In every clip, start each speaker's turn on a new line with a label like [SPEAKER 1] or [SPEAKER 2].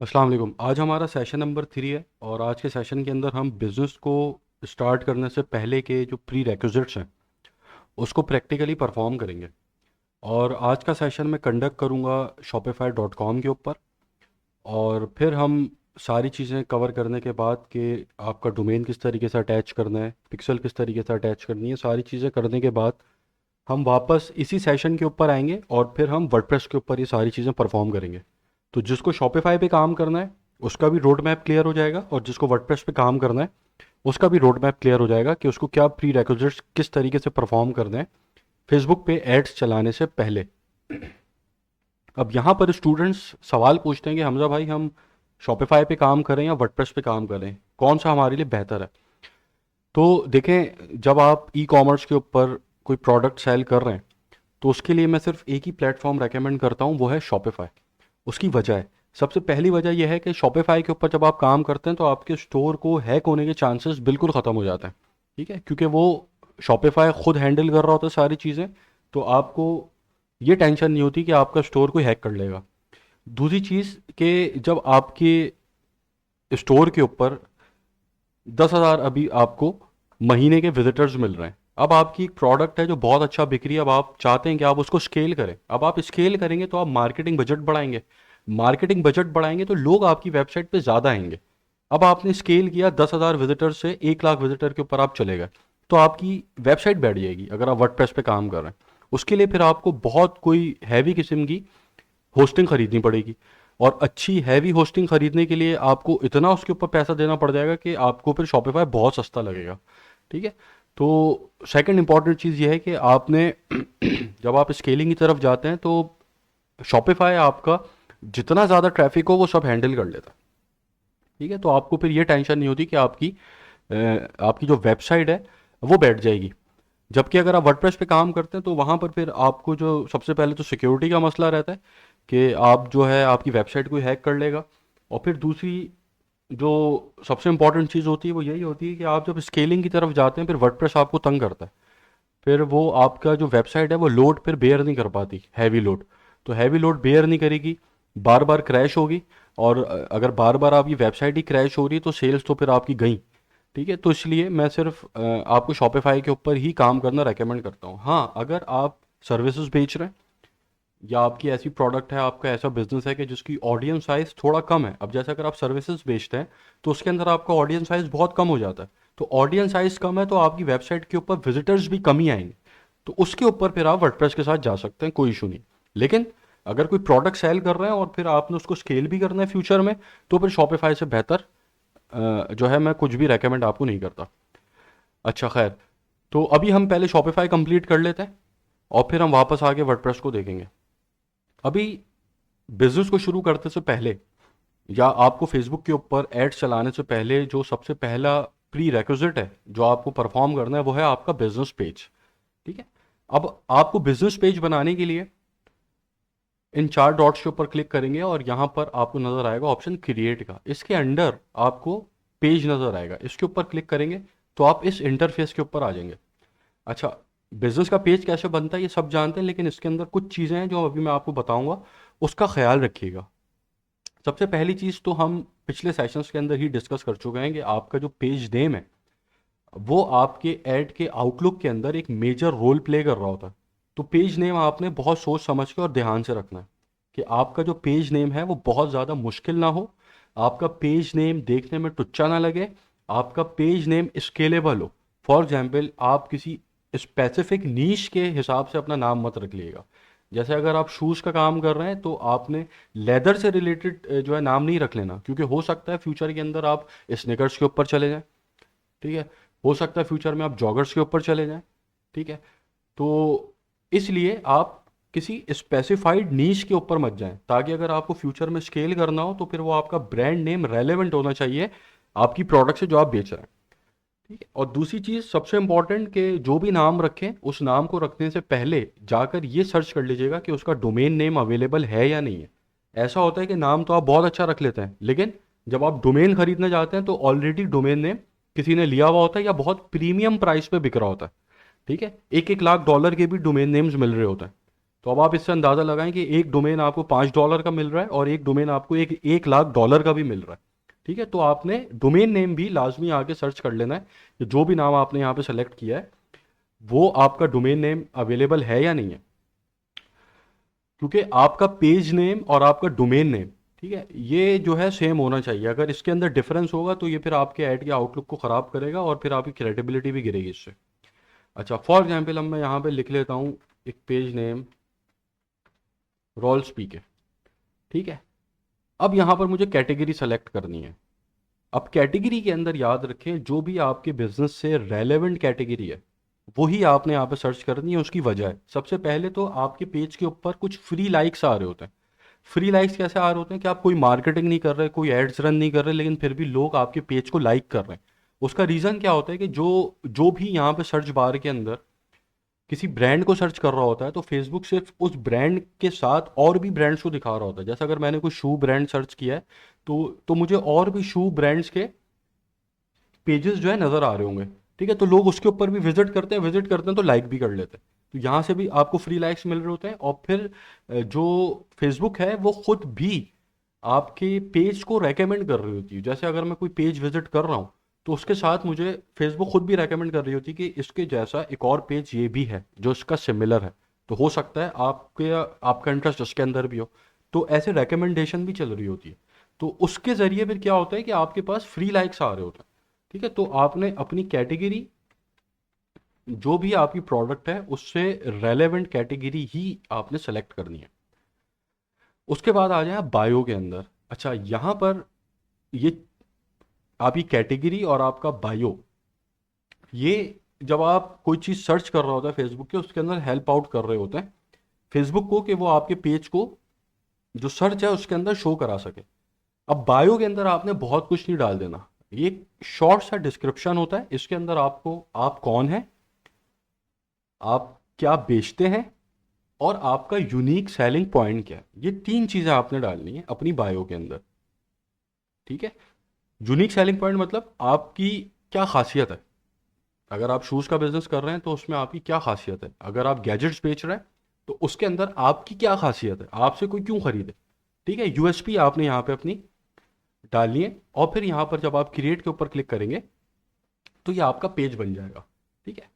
[SPEAKER 1] अस्सलाम वालेकुम। आज हमारा सेशन नंबर 3 है और आज के सेशन के अंदर हम बिज़नेस को स्टार्ट करने से पहले के जो प्री रेक्विजिट्स हैं उसको प्रैक्टिकली परफॉर्म करेंगे। और आज का सेशन मैं कंडक्ट करूँगा shopify.com के ऊपर। और फिर हम सारी चीज़ें कवर करने के बाद कि आपका डोमेन किस तरीके से अटैच करना है, पिक्सल किस तरीके से अटैच करनी है, सारी चीज़ें करने के बाद हम वापस इसी सेशन के ऊपर आएंगे और फिर हम वर्डप्रेस के ऊपर ये सारी चीज़ें परफॉर्म करेंगे। तो जिसको शॉपिफाई पे काम करना है उसका भी रोड मैप क्लियर हो जाएगा, और जिसको वर्डप्रेस पे काम करना है उसका भी रोड मैप क्लियर हो जाएगा कि उसको क्या प्री रिक्विजिट्स किस तरीके से परफॉर्म करने हैं फेसबुक पे एड्स चलाने से पहले। अब यहाँ पर स्टूडेंट्स सवाल पूछते हैं कि हमजा भाई, हम शॉपिफाई पे काम करें या वर्डप्रेस पे काम करें, कौन सा हमारे लिए बेहतर है। तो देखें, जब आप ई कॉमर्स के ऊपर कोई प्रोडक्ट सेल कर रहे हैं तो उसके लिए मैं सिर्फ एक ही प्लेटफॉर्म रेकमेंड करता हूँ, वो है शॉपिफाई। उसकी वजह है, सबसे पहली वजह यह है कि शॉपिफाई के ऊपर जब आप काम करते हैं तो आपके स्टोर को हैक होने के चांसेस बिल्कुल ख़त्म हो जाते हैं। ठीक है, क्योंकि वो शॉपिफाई खुद हैंडल कर रहा होता है सारी चीज़ें। तो आपको ये टेंशन नहीं होती कि आपका स्टोर कोई हैक कर लेगा। दूसरी चीज़ कि जब आपके स्टोर के ऊपर 10,000 अभी आपको महीने के विजिटर्स मिल रहे हैं, अब आपकी एक प्रोडक्ट है जो बहुत अच्छा बिक रही है, अब आप चाहते हैं कि आप उसको स्केल करें। अब आप स्केल करेंगे तो आप मार्केटिंग बजट बढ़ाएंगे, मार्केटिंग बजट बढ़ाएंगे तो लोग आपकी वेबसाइट पे ज़्यादा आएंगे। अब आपने स्केल किया 10,000 विजिटर से 1 लाख विजिटर के ऊपर आप चले गए, तो आपकी वेबसाइट बैठ जाएगी अगर आप वर्डप्रेस पे काम कर रहे हैं। उसके लिए फिर आपको बहुत कोई हैवी किस्म की होस्टिंग खरीदनी पड़ेगी, और अच्छी हैवी होस्टिंग खरीदने के लिए आपको इतना उसके ऊपर पैसा देना पड़ जाएगा कि आपको फिर शॉपिफाई बहुत सस्ता लगेगा। ठीक है। तो सेकंड इंपॉर्टेंट चीज़ ये है कि आपने जब आप स्केलिंग की तरफ जाते हैं तो शॉपिफाई आपका जितना ज़्यादा ट्रैफिक हो वो सब हैंडल कर लेता है। ठीक है, तो आपको फिर ये टेंशन नहीं होती कि आपकी जो वेबसाइट है वो बैठ जाएगी। जबकि अगर आप वर्डप्रेस पे काम करते हैं तो वहाँ पर फिर आपको जो सबसे पहले तो सिक्योरिटी का मसला रहता है कि आप जो है आपकी वेबसाइट को हैक कर लेगा। और फिर दूसरी जो सबसे इंपॉर्टेंट चीज़ होती है वो यही होती है कि आप जब स्केलिंग की तरफ जाते हैं फिर वर्डप्रेस आपको तंग करता है। फिर वो आपका जो वेबसाइट है वो लोड फिर बेयर नहीं कर पाती, हैवी लोड। तो हैवी लोड बेयर नहीं करेगी, बार बार क्रैश होगी। और अगर बार बार आपकी वेबसाइट ही क्रैश हो रही है तो सेल्स तो फिर आपकी गई। ठीक है, तो इसलिए मैं सिर्फ आपको शॉपिफाई के ऊपर ही काम करना रेकमेंड करता हूँ। हाँ, अगर आप सर्विसेज बेच रहे हैं या आपकी ऐसी प्रोडक्ट है, आपका ऐसा बिजनेस है कि जिसकी ऑडियंस साइज थोड़ा कम है, अब जैसे अगर आप सर्विसेज बेचते हैं तो उसके अंदर आपका ऑडियंस साइज बहुत कम हो जाता है। तो ऑडियंस साइज कम है तो आपकी वेबसाइट के ऊपर विजिटर्स भी कम ही आएंगे। तो उसके ऊपर फिर आप वर्डप्रेस के साथ जा सकते हैं, कोई इशू नहीं। लेकिन अगर कोई प्रोडक्ट सेल कर रहे हैं और फिर आपने उसको स्केल भी करना है फ्यूचर में, तो फिर शॉपिफाई से बेहतर जो है मैं कुछ भी रेकमेंड आपको नहीं करता। अच्छा खैर, तो अभी हम पहले शॉपिफाई कंप्लीट कर लेते हैं और फिर हम वापस आके वर्डप्रेस को देखेंगे। अभी बिजनेस को शुरू करते से पहले या आपको फेसबुक के ऊपर एड्स चलाने से पहले जो सबसे पहला प्री रेक्विजिट है जो आपको परफॉर्म करना है वो है आपका बिजनेस पेज। ठीक है। अब आपको बिजनेस पेज बनाने के लिए इन 4 डॉट्स के ऊपर क्लिक करेंगे और यहाँ पर आपको नज़र आएगा ऑप्शन क्रिएट का, इसके अंडर आपको पेज नज़र आएगा, इसके ऊपर क्लिक करेंगे तो आप इस इंटरफेस के ऊपर आ जाएंगे। अच्छा, बिजनेस का पेज कैसे बनता है ये सब जानते हैं, लेकिन इसके अंदर कुछ चीज़ें हैं जो अभी मैं आपको बताऊंगा, उसका ख्याल रखिएगा। सबसे पहली चीज़ तो हम पिछले सेशंस के अंदर ही डिस्कस कर चुके हैं कि आपका जो पेज नेम है वो आपके ऐड के आउटलुक के अंदर एक मेजर रोल प्ले कर रहा होता है। तो पेज नेम आपने बहुत सोच समझ के और ध्यान से रखना है कि आपका जो पेज नेम है वो बहुत ज़्यादा मुश्किल ना हो, आपका पेज नेम देखने में टुच्चा ना लगे, आपका पेज नेम स्केलेबल हो। फॉर एग्जाम्पल, आप किसी स्पेसिफिक नीश के हिसाब से अपना नाम मत रख लिएगा। जैसे अगर आप शूज़ का काम कर रहे हैं तो आपने लेदर से रिलेटेड जो है नाम नहीं रख लेना, क्योंकि हो सकता है फ्यूचर के अंदर आप स्निकर्स के ऊपर चले जाएं। ठीक है, हो सकता है फ्यूचर में आप जॉगर्स के ऊपर चले जाएं। ठीक है, तो इसलिए आप किसी स्पेसिफाइड नीश के ऊपर मत जाएं, ताकि अगर आपको फ्यूचर में स्केल करना हो तो फिर वो आपका ब्रांड नेम रेलेवेंट होना चाहिए आपकी प्रोडक्ट से जो आप बेच रहे हैं। ठीक है, और दूसरी चीज़ सबसे इंपॉर्टेंट कि जो भी नाम रखें उस नाम को रखने से पहले जाकर ये सर्च कर लीजिएगा कि उसका डोमेन नेम अवेलेबल है या नहीं है। ऐसा होता है कि नाम तो आप बहुत अच्छा रख लेते हैं, लेकिन जब आप डोमेन खरीदने जाते हैं तो ऑलरेडी डोमेन नेम किसी ने लिया हुआ होता है या बहुत प्रीमियम प्राइस पे बिक रहा होता है। ठीक है, 1-1 लाख डॉलर के भी डोमेन नेम्स मिल रहे होते हैं। तो अब आप इससे अंदाज़ा लगाएं कि एक डोमेन आपको $5 का मिल रहा है और एक डोमेन आपको एक लाख डॉलर का भी मिल रहा है। ठीक है, तो आपने डोमेन नेम भी लाजमी आके सर्च कर लेना है कि जो भी नाम आपने यहाँ पे सेलेक्ट किया है वो आपका डोमेन नेम अवेलेबल है या नहीं है। क्योंकि आपका पेज नेम और आपका डोमेन नेम, ठीक है, ये जो है सेम होना चाहिए। अगर इसके अंदर डिफरेंस होगा तो ये फिर आपके ऐड के आउटलुक को ख़राब करेगा और फिर आपकी क्रेडिबिलिटी भी गिरेगी इससे। अच्छा, फॉर एग्जाम्पल अब मैं यहाँ पे लिख लेता हूँ एक पेज नेम रोल स्पीक है। ठीक है, अब यहाँ पर मुझे कैटेगरी सेलेक्ट करनी है। अब कैटेगरी के अंदर याद रखें जो भी आपके बिजनेस से रेलेवेंट कैटेगरी है वही आपने यहाँ पे सर्च करनी है। उसकी वजह है, सबसे पहले तो आपके पेज के ऊपर कुछ फ्री लाइक्स आ रहे होते हैं। फ्री लाइक्स कैसे आ रहे होते हैं कि आप कोई मार्केटिंग नहीं कर रहे, कोई एड्स रन नहीं कर रहे, लेकिन फिर भी लोग आपके पेज को लाइक कर रहे हैं। उसका रीज़न क्या होता है कि जो जो भी यहाँ पे सर्च बार के अंदर किसी ब्रांड को सर्च कर रहा होता है तो फेसबुक सिर्फ उस ब्रांड के साथ और भी ब्रांड्स को दिखा रहा होता है। जैसे अगर मैंने कोई शू ब्रांड सर्च किया है तो मुझे और भी शू ब्रांड्स के पेजेस जो है नज़र आ रहे होंगे। ठीक है, तो लोग उसके ऊपर भी विजिट करते हैं तो लाइक भी कर लेते हैं। तो यहाँ से भी आपको फ्री लाइक्स मिल रहे होते हैं और फिर जो फेसबुक है वो खुद भी आपके पेज को रेकमेंड कर रही होती है। जैसे अगर मैं कोई पेज विजिट कर रहा हूँ तो उसके साथ मुझे फेसबुक खुद भी रेकमेंड कर रही होती है कि इसके जैसा एक और पेज ये भी है जो इसका सिमिलर है। तो हो सकता है आपका इंटरेस्ट उसके अंदर भी हो। तो ऐसे रेकमेंडेशन भी चल रही होती है। तो उसके ज़रिए फिर क्या होता है कि आपके पास फ्री लाइक्स आ रहे होते हैं। ठीक है, तो आपने अपनी कैटेगरी जो भी आपकी प्रोडक्ट है उससे रेलेवेंट कैटेगरी ही आपने सेलेक्ट करनी है। उसके बाद आ जाए बायो के अंदर। अच्छा, यहाँ पर ये आपकी कैटेगरी और आपका बायो, ये जब आप कोई चीज़ सर्च कर रहा होता है फेसबुक के उसके अंदर हेल्प आउट कर रहे होते हैं फेसबुक को कि वो आपके पेज को जो सर्च है उसके अंदर शो करा सके। अब बायो के अंदर आपने बहुत कुछ नहीं डाल देना। ये एक शॉर्ट सा डिस्क्रिप्शन होता है, इसके अंदर आपको आप कौन है, आप क्या बेचते हैं और आपका यूनिक सेलिंग पॉइंट क्या है, ये तीन चीज़ें आपने डालनी है अपनी बायो के अंदर। ठीक है, यूनिक सेलिंग पॉइंट मतलब आपकी क्या खासियत है। अगर आप शूज़ का बिजनेस कर रहे हैं तो उसमें आपकी क्या खासियत है। अगर आप गैजेट्स बेच रहे हैं तो उसके अंदर आपकी क्या खासियत है, आपसे कोई क्यों खरीदे। ठीक है, यूएसपी आपने यहाँ पे अपनी डालनी है और फिर यहाँ पर जब आप क्रिएट के ऊपर क्लिक करेंगे तो ये आपका पेज बन जाएगा। ठीक है,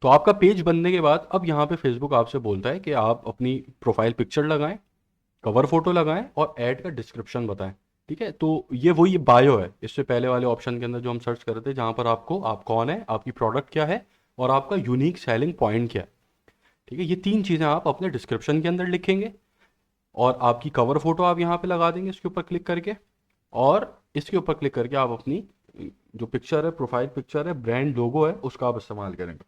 [SPEAKER 1] तो आपका पेज बनने के बाद अब यहाँ पे फेसबुक आपसे बोलता है कि आप अपनी प्रोफाइल पिक्चर लगाएं, कवर फोटो लगाएं और ऐड का डिस्क्रिप्शन बताएं। ठीक है, तो ये वही बायो है इससे पहले वाले ऑप्शन के अंदर जो हम सर्च कर रहे थे, जहाँ पर आपको आप कौन है, आपकी प्रोडक्ट क्या है और आपका यूनिक सेलिंग पॉइंट क्या है। ठीक है, ये तीन चीज़ें आप अपने डिस्क्रिप्शन के अंदर लिखेंगे और आपकी कवर फोटो आप यहाँ पे लगा देंगे इसके ऊपर क्लिक करके। और इसके ऊपर क्लिक करके आप अपनी जो पिक्चर है, प्रोफाइल पिक्चर है, ब्रांड लोगो है, उसका आप इस्तेमाल करेंगे।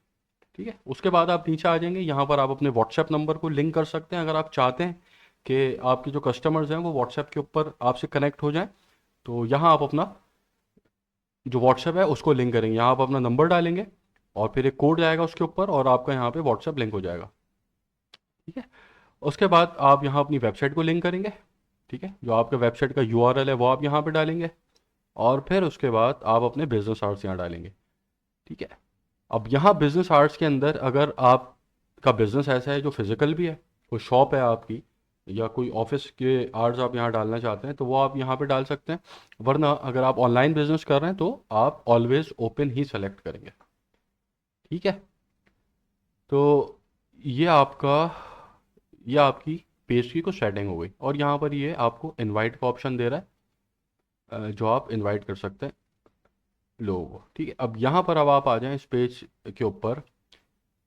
[SPEAKER 1] ठीक है, उसके बाद आप नीचे आ जाएंगे, यहाँ पर आप अपने व्हाट्सएप नंबर को लिंक कर सकते हैं अगर आप चाहते हैं कि आपके जो कस्टमर्स हैं वो व्हाट्सएप के ऊपर आपसे कनेक्ट हो जाएं। तो यहाँ आप अपना जो व्हाट्सएप है उसको लिंक करेंगे, यहाँ आप अपना नंबर डालेंगे और फिर एक कोड जाएगा उसके ऊपर और आपका यहाँ पे व्हाट्सएप लिंक हो जाएगा। ठीक है, उसके बाद आप यहाँ अपनी वेबसाइट को लिंक करेंगे। ठीक है, जो आपका वेबसाइट का यूआरएल है वो आप यहाँ पे डालेंगे और फिर उसके बाद आप अपने बिजनेस आवर्स यहाँ डालेंगे। ठीक है, अब यहाँ बिजनेस आवर्स के अंदर अगर आपका बिजनेस ऐसा है जो फिजिकल भी है, कोई शॉप है आपकी या कोई ऑफिस के आवर्स आप यहाँ डालना चाहते हैं तो वो आप यहाँ पे डाल सकते हैं। वरना अगर आप ऑनलाइन बिजनेस कर रहे हैं तो आप ऑलवेज ओपन ही सेलेक्ट करेंगे। ठीक है, तो ये आपका ये आपकी पेज की कुछ सेटिंग हो गई और यहाँ पर ये आपको इनवाइट का ऑप्शन दे रहा है, जो आप इनवाइट कर सकते हैं लोगों को। ठीक है, अब यहाँ पर अब आप आ जाएं इस पेज के ऊपर,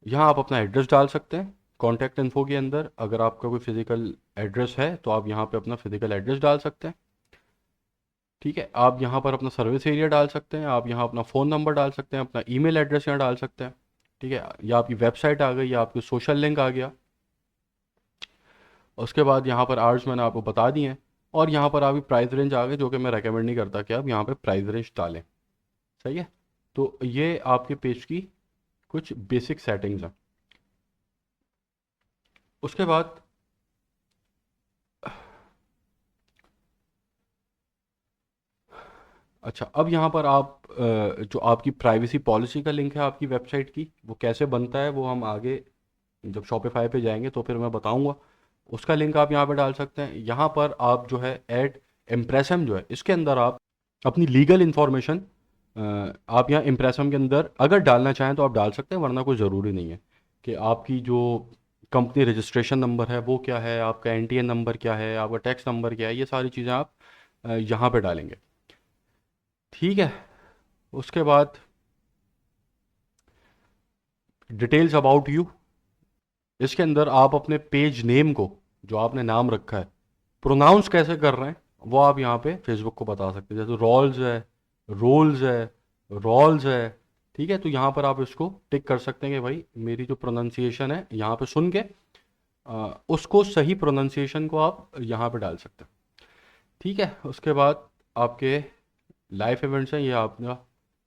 [SPEAKER 1] यहाँ आप अपना एड्रेस डाल सकते हैं। कॉन्टैक्ट इन्फो के अंदर अगर आपका कोई फिजिकल एड्रेस है तो आप यहाँ पे अपना फिजिकल एड्रेस डाल सकते हैं। ठीक है, आप यहाँ पर अपना सर्विस एरिया डाल सकते हैं, आप यहाँ अपना फ़ोन नंबर डाल सकते हैं, अपना ईमेल एड्रेस यहाँ डाल सकते हैं। ठीक है, या आपकी वेबसाइट आ गई या आपकी सोशल लिंक आ गया। उसके बाद यहाँ पर आवर्स मैंने आपको बता दिए हैं और यहाँ पर आपकी प्राइस रेंज आ गई जो कि मैं रेकमेंड नहीं करता कि आप यहाँ पे प्राइस रेंज डालें। सही है, तो ये आपके पेज की कुछ बेसिक सेटिंग्स हैं। उसके बाद अच्छा, अब यहाँ पर आप जो आपकी प्राइवेसी पॉलिसी का लिंक है आपकी वेबसाइट की वो कैसे बनता है वो हम आगे जब शॉपिफाई पे जाएंगे तो फिर मैं बताऊंगा। उसका लिंक आप यहाँ पे डाल सकते हैं। यहाँ पर आप जो है ऐड इम्प्रेसम जो है इसके अंदर आप अपनी लीगल इन्फॉर्मेशन आप यहाँ इम्प्रेसम के अंदर अगर डालना चाहें तो आप डाल सकते हैं, वरना कोई ज़रूरी नहीं है। कि आपकी जो कंपनी रजिस्ट्रेशन नंबर है वो क्या है, आपका एनटीएन नंबर क्या है, आपका टैक्स नंबर क्या है, ये सारी चीज़ें आप यहाँ पे डालेंगे। ठीक है। उसके बाद डिटेल्स अबाउट यू, इसके अंदर आप अपने पेज नेम को, जो आपने नाम रखा है, प्रोनाउंस कैसे कर रहे हैं वो आप यहाँ पे फेसबुक को बता सकते हैं। जैसे रॉल्स है, रोल्स है, रॉल्स है। ठीक है, तो यहाँ पर आप इसको टिक कर सकते हैं कि भाई मेरी जो प्रोनाउंसिएशन है यहाँ पे सुन के उसको सही प्रोनाउंसिएशन को आप यहाँ पे डाल सकते हैं। ठीक है। उसके बाद आपके लाइफ इवेंट्स हैं, ये आपका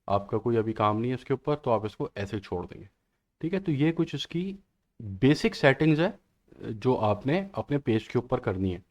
[SPEAKER 1] आपका कोई अभी काम नहीं है इसके ऊपर, तो आप इसको ऐसे ही छोड़ देंगे। ठीक है, तो ये कुछ इसकी बेसिक सेटिंग्स है जो आपने अपने पेज के ऊपर करनी है।